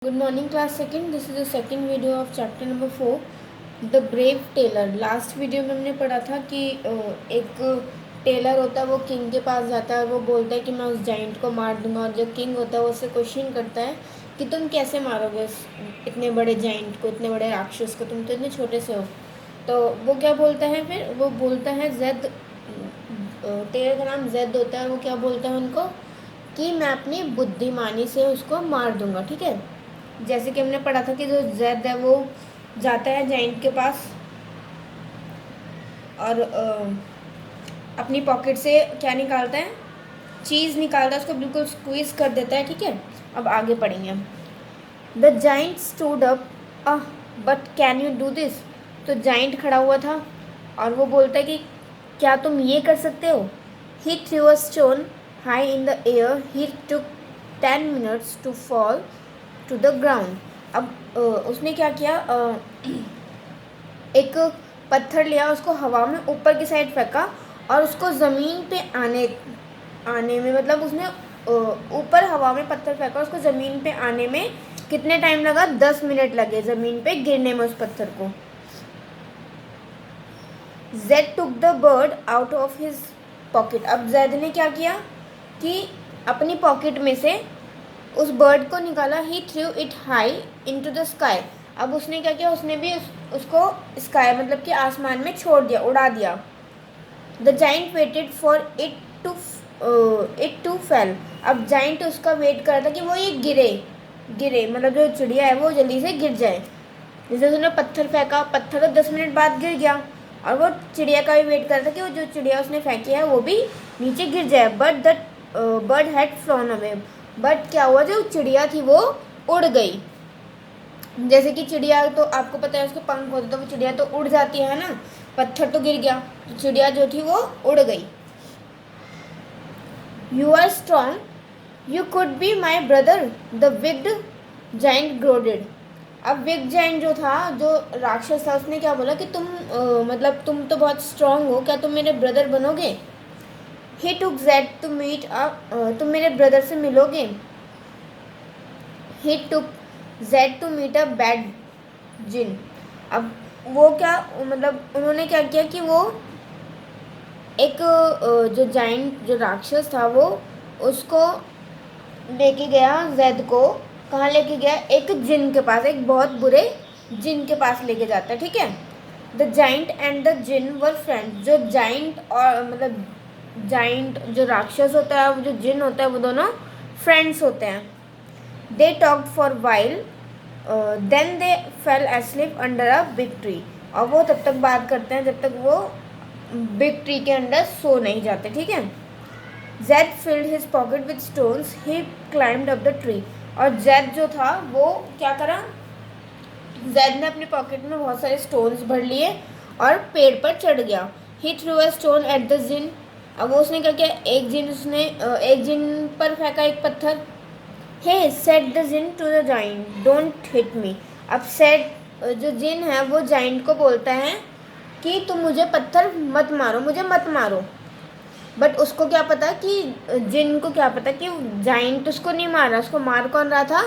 Good morning class second. This is the second video of chapter number 4 The Brave Tailor. Last video में हमने पढ़ा था कि एक टेलर होता है, वो किंग के पास जाता है और वो बोलता है कि मैं उस जाइंट को मार दूंगा। और जो किंग होता है वो उससे क्वेश्चन करता है कि तुम कैसे मारोगे इतने बड़े जाइंट को, इतने बड़े राक्षस को, तुम तो इतने छोटे से हो। तो वो क्या बोलता है, फिर वो बोलता है जेद, टेलर का नाम जेद होता है। वो क्या बोलता है उनको कि मैं अपनी बुद्धिमानी से उसको मार दूंगा। ठीक है, जैसे कि हमने पढ़ा था कि जो जैद है वो जाता है जाइंट के पास और अपनी पॉकेट से क्या निकालता है, चीज़ निकालता है, उसको बिल्कुल स्क्वीज कर देता है। ठीक है, अब आगे पढ़ेंगे। The giant stood up, but can you do this. तो जाइंट खड़ा हुआ था और वो बोलता है कि क्या तुम ये कर सकते हो। He threw a stone high in the air, he took 10 minutes to fall to the ground. अब उसने क्या किया, एक पत्थर लिया, उसको हवा में ऊपर की साइड फेंका और उसको ज़मीन पे आने में, मतलब उसने ऊपर हवा में पत्थर फेंका, उसको ज़मीन पे आने में कितने टाइम लगा, 10 मिनट लगे ज़मीन पे गिरने में उस पत्थर को। Z took the bird out of his pocket. अब जेड ने क्या किया कि अपनी पॉकेट में से उस बर्ड को निकाला। He threw it high into the sky. अब उसने क्या किया, उसने भी उसको स्काई मतलब कि आसमान में छोड़ दिया, उड़ा दिया। The giant waited for it to fail. अब जाइंट उसका वेट कर रहा था कि वो ये गिरे मतलब जो चिड़िया है वो जल्दी से गिर जाए। जैसे उसने पत्थर फेंका, पत्थर तो 10 मिनट बाद गिर गया और वो चिड़िया का भी वेट कर रहा था कि वो जो चिड़िया उसने फेंकी है वो भी नीचे गिर जाए। But the bird had phloem away. But क्या हुआ, जो चिड़िया थी वो उड़ गई। जैसे कि चिड़िया तो आपको पता है उसके पंख होते, तो वो चिड़िया तो उड़ जाती है ना, पत्थर तो गिर गया, तो चिड़िया जो थी वो उड़ गई। You are strong, you could be my brother, the विग्ड जाइंट ग्रोडेड। अब विग जाइंट जो था, जो राक्षस था, उसने क्या बोला कि तुम मतलब तुम तो बहुत स्ट्रांग हो, क्या तुम मेरे ब्रदर बनोगे। He took zed to meet up, तुम मेरे ब्रदर से मिलोगे। He took zed to meet a bad jinn. अब वो क्या, मतलब उन्होंने क्या किया कि वो एक जो जाइंट जो राक्षस था वो उसको लेके गया, जेद को कहाँ लेके गया, एक जिन के पास, एक बहुत बुरे जिन के पास लेके जाता है। ठीक है, the giant and the jinn were friends. जो जाइंट और मतलब जाइंट जो राक्षस होता है, वो जो जिन होता है, वो दोनों फ्रेंड्स होते हैं। They talked for while, then they fell asleep under a big tree. और वो तब तक बात करते हैं जब तक वो बिग ट्री के अंदर सो नहीं जाते। ठीक है, Z field his pocket with stones, he climbed up the tree. और जेड जो था वो क्या करा, जेड ने अपनी पॉकेट में बहुत सारे स्टोन्स भर लिए और पेड़ पर चढ़ गया। He threw a stone at the jinn. अब वो उसने क्या किया, एक जिन पर फेंका एक पत्थर। He said the jinn to the giant, don't hit me. अब सेड जो जिन है वो जाइंट को बोलता है कि तुम मुझे पत्थर मत मारो, मुझे मत मारो। बट उसको क्या पता कि जिन को क्या पता कि जाइंट उसको नहीं मार रहा, उसको मार कौन रहा था,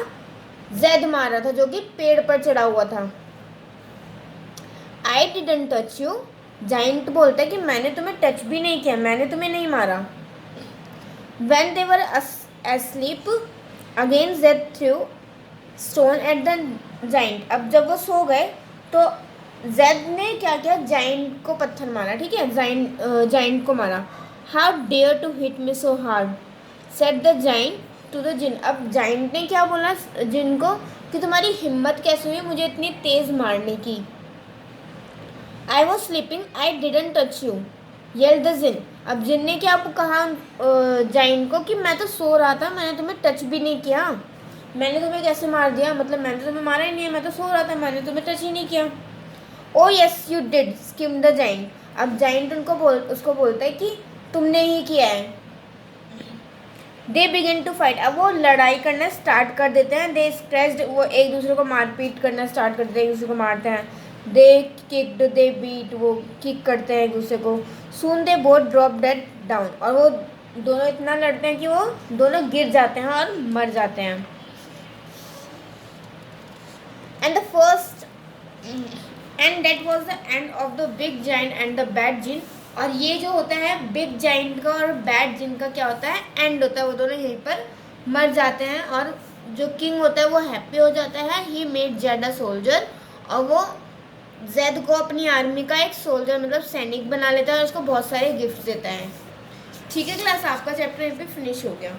जेड मार रहा था जो कि पेड़ पर चढ़ा हुआ था। आई डिडंट टच यू। जाइंट बोलता है कि मैंने तुम्हें टच भी नहीं किया, मैंने तुम्हें नहीं मारा। When they were asleep again Z through stone at the giant. अब जब वो सो गए तो जेड ने क्या किया, जाइंट को पत्थर मारा। ठीक है, जाइंट को मारा। How dare to hit me so hard, said the giant to the jinn. अब जाइंट ने क्या बोला जिन को कि तुम्हारी हिम्मत कैसे हुई मुझे इतनी तेज मारने की। I was sleeping, I didn't touch you, yell the jinn. अब जिन ने क्या कहा जाइंट को कि मैं तो सो रहा था, मैंने तुम्हें टच भी नहीं किया, मैंने तुम्हें कैसे मार दिया, मतलब मैंने तो तुम्हें मारा ही नहीं है, मैं तो सो रहा था, मैंने तुम्हें टच ही नहीं किया। Oh yes you did, skim the giant. अब जाइंट उसको बोलता है कि तुमने ही किया है। They begin to fight. अब वो लड़ाई करना स्टार्ट कर देते हैं। दे स्क्रैच्ड, वो एक दूसरे को मारपीट करना स्टार्ट करते हैं, एक दूसरे को मारते हैं। दे किक्ड, दे बीट, वो किक करते हैं एक दूसरे को। Soon they both drop dead down. और वो दोनों इतना लड़ते हैं कि वो दोनों गिर जाते हैं और मर जाते हैं। And that was the end of the big giant and the bad jinn. और ये जो होता है बिग जाइंट का और बैड जिन का क्या होता है, एंड होता है, वो दोनों यहीं पर मर जाते हैं। और जो किंग होता है वो हैप्पी हो जाता है, he made Z a soldier, और वो जेड को अपनी आर्मी का एक सोल्जर मतलब सैनिक बना लेता है और उसको बहुत सारे गिफ्ट देता है। ठीक है क्लास, आपका चैप्टर यहीं पे फिनिश हो गया।